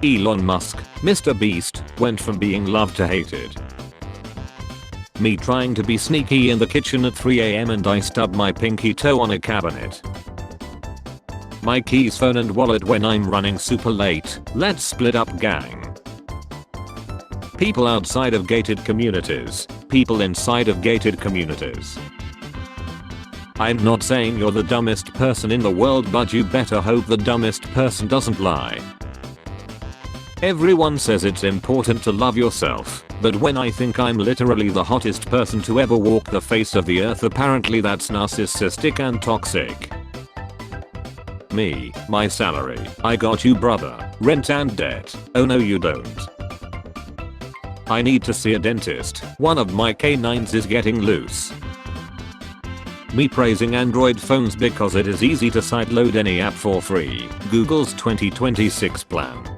Elon Musk, Mr. Beast, went from being loved to hated. Me trying to be sneaky in the kitchen at 3 AM and I stubbed my pinky toe on a cabinet. My keys, phone and wallet when I'm running super late. Let's split up, gang. People outside of gated communities. People inside of gated communities. I'm not saying you're the dumbest person in the world, but you better hope the dumbest person doesn't lie. Everyone says it's important to love yourself, but when I think I'm literally the hottest person to ever walk the face of the earth, apparently that's narcissistic and toxic. Me, my salary, I got you brother, rent and debt, oh no you don't. I need to see a dentist, one of my canines is getting loose. Me praising Android phones because it is easy to sideload any app for free, Google's 2026 plan.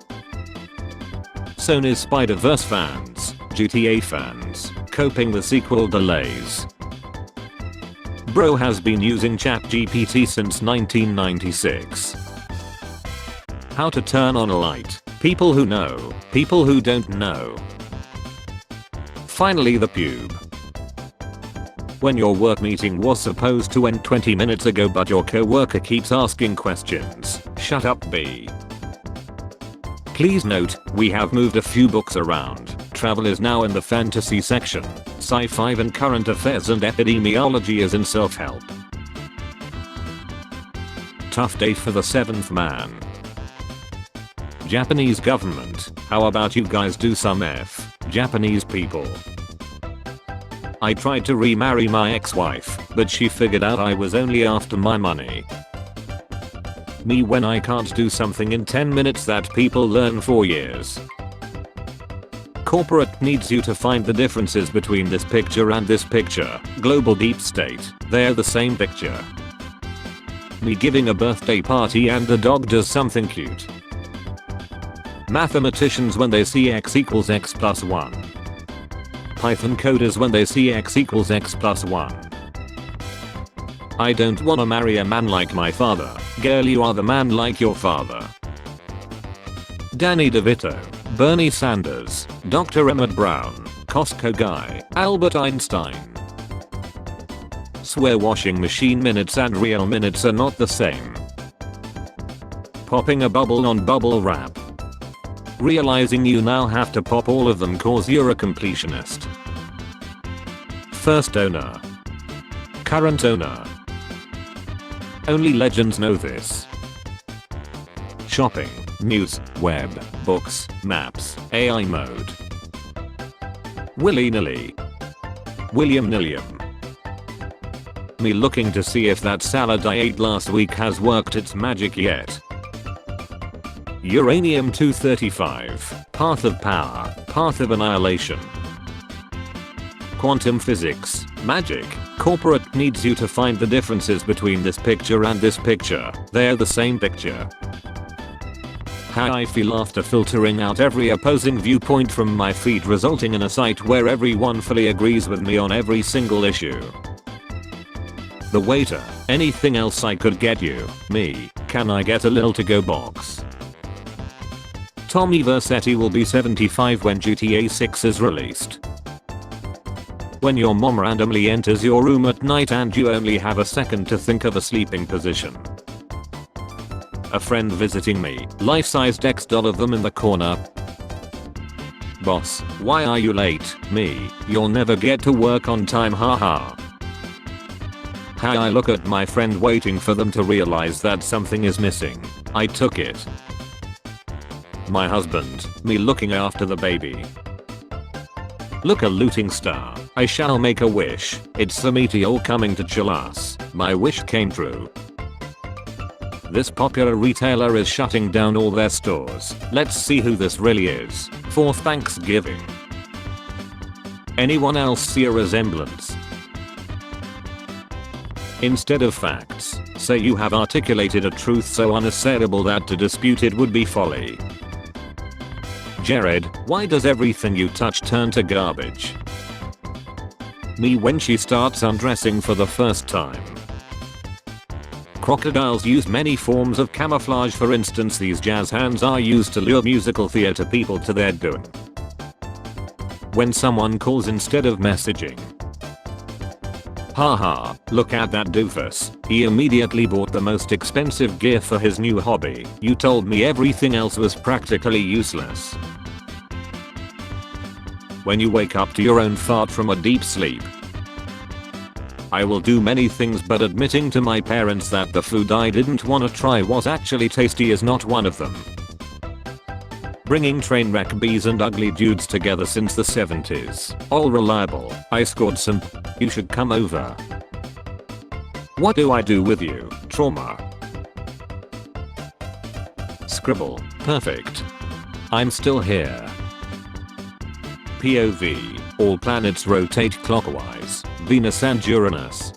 Sony's Spider-Verse fans, GTA fans, coping with sequel delays. Bro has been using ChatGPT since 1996. How to turn on a light, people who know, people who don't know. Finally the pube. When your work meeting was supposed to end 20 minutes ago but your coworker keeps asking questions, shut up B. Please note, we have moved a few books around. Travel is now in the fantasy section. Sci-fi and current affairs and epidemiology is in self-help. Tough day for the 7th man. Japanese government, how about you guys do some F, Japanese people. I tried to remarry my ex-wife, but she figured out I was only after my money. Me when I can't do something in 10 minutes that people learn for years. Corporate needs you to find the differences between this picture and this picture. Global deep state, they're the same picture. Me giving a birthday party and the dog does something cute. Mathematicians when they see x equals x plus 1. Python coders when they see x equals x plus 1. I don't wanna marry a man like my father. Girl, you are the man like your father. Danny DeVito, Bernie Sanders, Dr. Emmett Brown, Costco guy, Albert Einstein. Swear washing machine minutes and real minutes are not the same. Popping a bubble on bubble wrap. Realizing you now have to pop all of them cause you're a completionist. First owner. Current owner. Only legends know this. Shopping, news, web, books, maps, AI mode. Willy-nilly. William-nilliam. Me looking to see if that salad I ate last week has worked its magic yet. Uranium-235, path of power, path of annihilation. Quantum physics, magic. Corporate needs you to find the differences between this picture and this picture. They're the same picture. How I feel after filtering out every opposing viewpoint from my feed, resulting in a site where everyone fully agrees with me on every single issue. The waiter, anything else I could get you? Me, can I get a little to-go box? Tommy Vercetti will be 75 when GTA 6 is released. When your mom randomly enters your room at night and you only have a second to think of a sleeping position. A friend visiting me, life-sized X doll of them in the corner. Boss, why are you late? Me, you'll never get to work on time, haha. How I look at my friend waiting for them to realize that something is missing. I took it. My husband, me looking after the baby. Look, a looting star. I shall make a wish. It's the meteor coming to chill us. My wish came true. This popular retailer is shutting down all their stores. Let's see who this really is. For Thanksgiving. Anyone else see a resemblance? Instead of facts, say you have articulated a truth so unassailable that to dispute it would be folly. Jared, why does everything you touch turn to garbage? Me when she starts undressing for the first time. Crocodiles use many forms of camouflage. For instance, these jazz hands are used to lure musical theater people to their doom. When someone calls instead of messaging. Haha, look at that doofus. He immediately bought the most expensive gear for his new hobby. You told me everything else was practically useless. When you wake up to your own fart from a deep sleep. I will do many things, but admitting to my parents that the food I didn't want to try was actually tasty is not one of them. Bringing train wreck bees and ugly dudes together since the 70s. All reliable. I scored some. You should come over. What do I do with you? Trauma. Scribble. Perfect. I'm still here. POV. All planets rotate clockwise. Venus and Uranus.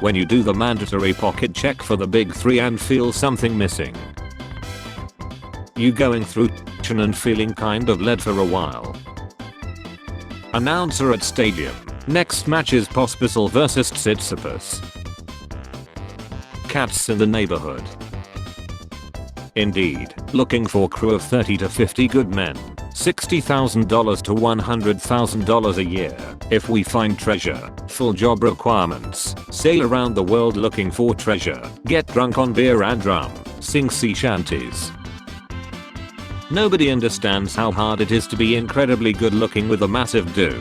When you do the mandatory pocket check for the big three and feel something missing. You going through and feeling kind of led for a while. Announcer at stadium. Next match is Pospisil vs Sisyphus. Cats in the neighborhood. Indeed, looking for crew of 30 to 50 good men. $60,000 to $100,000 a year. If we find treasure. Full job requirements. Sail around the world looking for treasure. Get drunk on beer and rum. Sing sea shanties. Nobody understands how hard it is to be incredibly good looking with a massive do.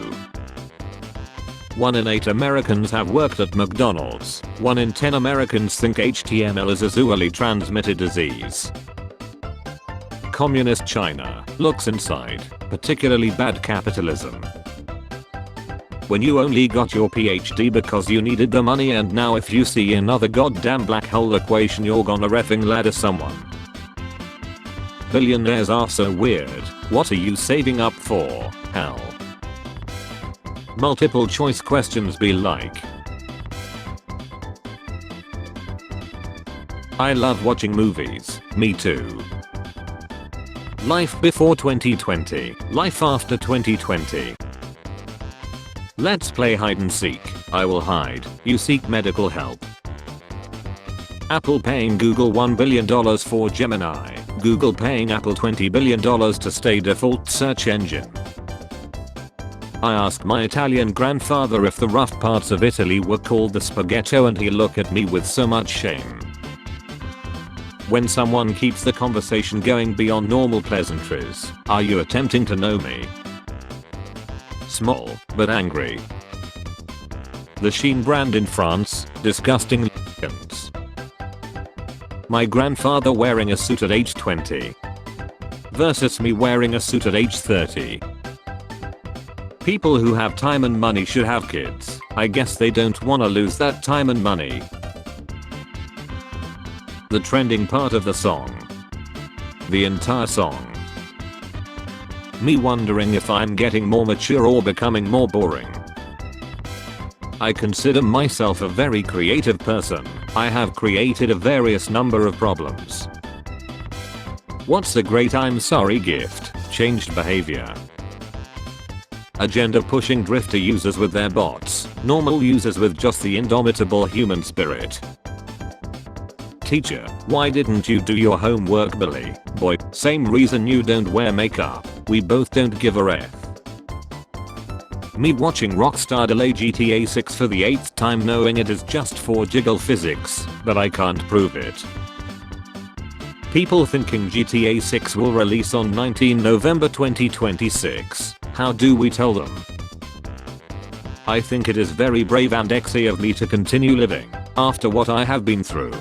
1 in 8 Americans have worked at McDonald's. 1 in 10 Americans think HTML is a sexually transmitted disease. Communist China looks inside, particularly bad capitalism. When you only got your PhD because you needed the money, and now if you see another goddamn black hole equation you're gonna reffing ladder someone. Billionaires are so weird. What are you saving up for? Hell. Multiple choice questions be like. I love watching movies. Me too. Life before 2020. Life after 2020. Let's play hide and seek. I will hide. You seek medical help. Apple paying Google $1 billion for Gemini. Google paying Apple $20 billion to stay default search engine. I asked my Italian grandfather if the rough parts of Italy were called the spaghetto, and he looked at me with so much shame. When someone keeps the conversation going beyond normal pleasantries. Are you attempting to know me? Small, but angry. The Shein brand in France, disgusting l***ins. My grandfather wearing a suit at age 20. Versus me wearing a suit at age 30. People who have time and money should have kids. I guess they don't wanna lose that time and money. The trending part of the song. The entire song. Me wondering if I'm getting more mature or becoming more boring. I consider myself a very creative person. I have created a various number of problems. What's a great I'm sorry gift? Changed behavior. Agenda pushing drifter users with their bots. Normal users with just the indomitable human spirit. Teacher, why didn't you do your homework, Billy? Boy, same reason you don't wear makeup. We both don't give a F. Me watching Rockstar delay GTA 6 for the 8th time knowing it is just for jiggle physics, but I can't prove it. People thinking GTA 6 will release on 19 November 2026. How do we tell them? I think it is very brave and exy of me to continue living after what I have been through.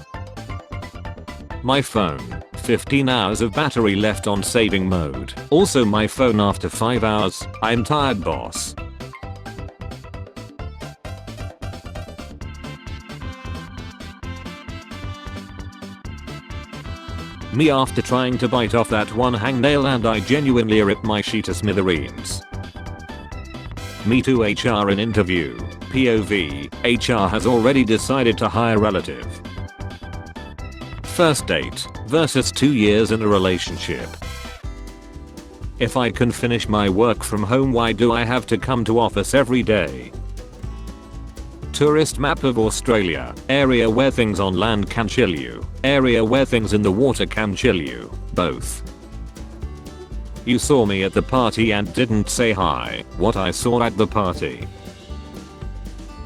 My phone, 15 hours of battery left on saving mode. Also my phone after 5 hours. I'm tired, boss. Me after trying to bite off that one hangnail and I genuinely ripped my sheet to smithereens. Me to HR in interview. POV, HR has already decided to hire relative. First date versus 2 years in a relationship. If I can finish my work from home, why do I have to come to office every day? Tourist map of Australia. Area where things on land can chill you. Area where things in the water can chill you. Both. You saw me at the party and didn't say hi. What I saw at the party.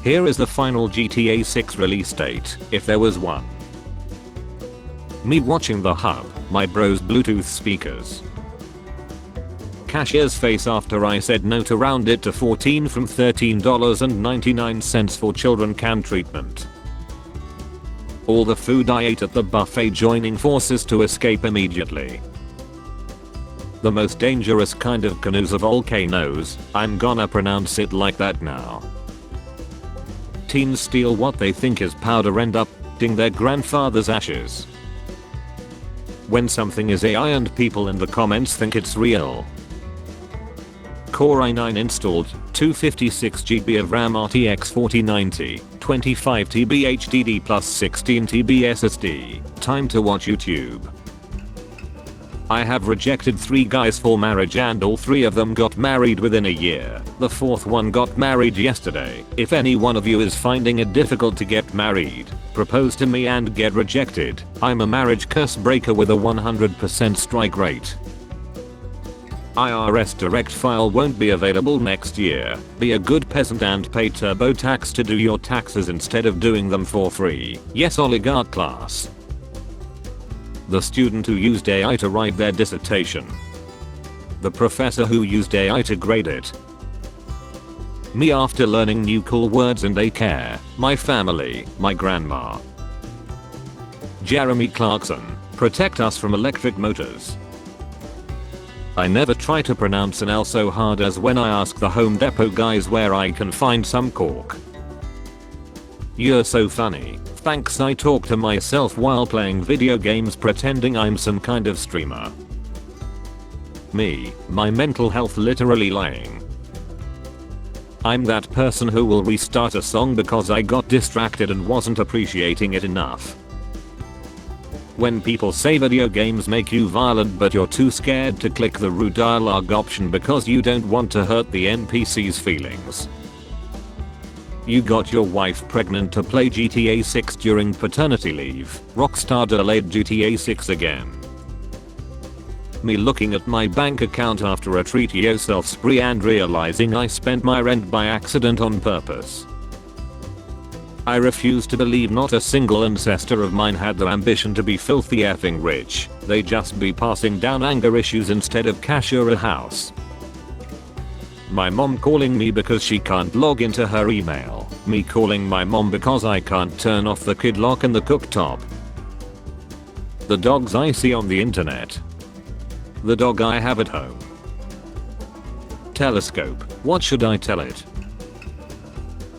Here is the final GTA 6 release date, if there was one. Me watching the hub, my bro's Bluetooth speakers. Cashier's face after I said no to round it to 14 from $13.99 for children can treatment. All the food I ate at the buffet joining forces to escape immediately. The most dangerous kind of canoes are volcanoes, I'm gonna pronounce it like that now. Teens steal what they think is powder, end up eating their grandfather's ashes. When something is AI and people in the comments think it's real. Core i9 installed, 256GB of RAM, RTX 4090, 25TB HDD plus 16TB SSD, time to watch YouTube. I have rejected 3 guys for marriage and all 3 of them got married within a year. The 4th one got married yesterday. If any one of you is finding it difficult to get married, propose to me and get rejected. I'm a marriage curse breaker with a 100% strike rate. IRS direct file won't be available next year. Be a good peasant and pay TurboTax to do your taxes instead of doing them for free. Yes, oligarch class. The student who used AI to write their dissertation. The professor who used AI to grade it. Me after learning new cool words in daycare. My family, my grandma. Jeremy Clarkson, protect us from electric motors. I never try to pronounce an L so hard as when I ask the Home Depot guys where I can find some cork. You're so funny. Thanks, I talk to myself while playing video games pretending I'm some kind of streamer. Me, my mental health literally lying. I'm that person who will restart a song because I got distracted and wasn't appreciating it enough. When people say video games make you violent but you're too scared to click the rude dialogue option because you don't want to hurt the NPC's feelings. You got your wife pregnant to play GTA 6 during paternity leave. Rockstar delayed GTA 6 again. Me looking at my bank account after a treat yourself spree and realizing I spent my rent by accident on purpose. I refuse to believe not a single ancestor of mine had the ambition to be filthy effing rich. They just be passing down anger issues instead of cash or a house. My mom calling me because she can't log into her email. Me calling my mom because I can't turn off the kid lock in the cooktop. The dogs I see on the internet. The dog I have at home. Telescope, what should I tell it?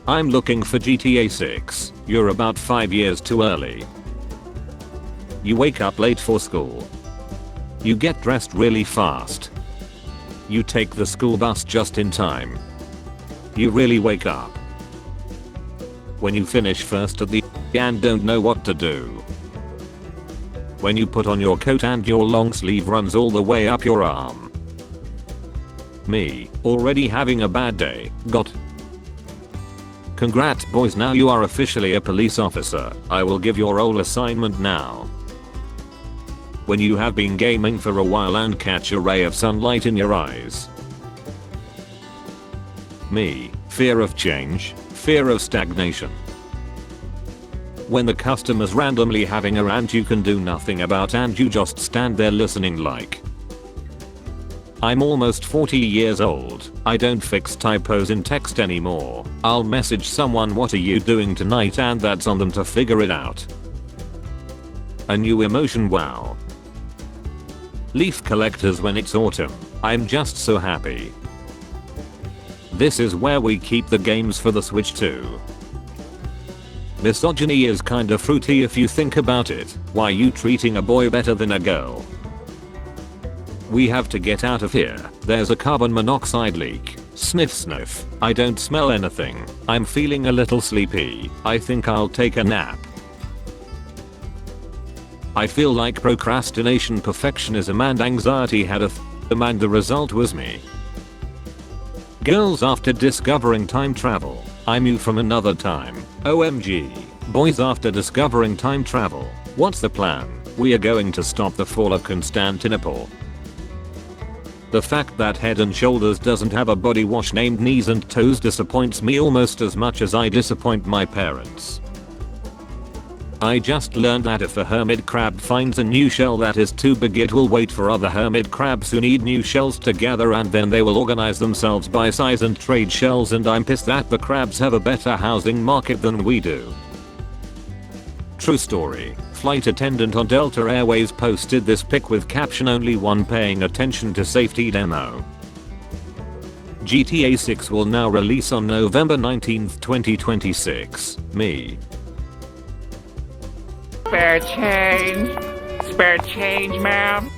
I'm looking for GTA 6. You're about 5 years too early. You wake up late for school. You get dressed really fast. You take the school bus just in time. You really wake up. When you finish first at the and don't know what to do. When you put on your coat and your long sleeve runs all the way up your arm. Me, already having a bad day, got. Congrats boys, now you are officially a police officer. I will give your role assignment now. When you have been gaming for a while and catch a ray of sunlight in your eyes. Me, fear of change, fear of stagnation. When the customer's randomly having a rant you can do nothing about and you just stand there listening like. I'm almost 40 years old. I don't fix typos in text anymore. I'll message someone what are you doing tonight and that's on them to figure it out. A new emotion, wow. Leaf collectors when it's autumn. I'm just so happy. This is where we keep the games for the Switch too. Misogyny is kinda fruity if you think about it. Why you treating a boy better than a girl? We have to get out of here. There's a carbon monoxide leak. Sniff sniff. I don't smell anything. I'm feeling a little sleepy. I think I'll take a nap. I feel like procrastination, perfectionism and anxiety had a and the result was me. Girls after discovering time travel. I'm you from another time. OMG. Boys, after discovering time travel, what's the plan? We are going to stop the fall of Constantinople. The fact that Head and Shoulders doesn't have a body wash named Knees and Toes disappoints me almost as much as I disappoint my parents. I just learned that if a hermit crab finds a new shell that is too big, it will wait for other hermit crabs who need new shells to gather, and then they will organize themselves by size and trade shells, and I'm pissed that the crabs have a better housing market than we do. True story. Flight attendant on Delta Airways posted this pic with caption "Only one paying attention to safety demo." GTA 6 will now release on November 19th, 2026. Me. Spare change. Spare change, ma'am.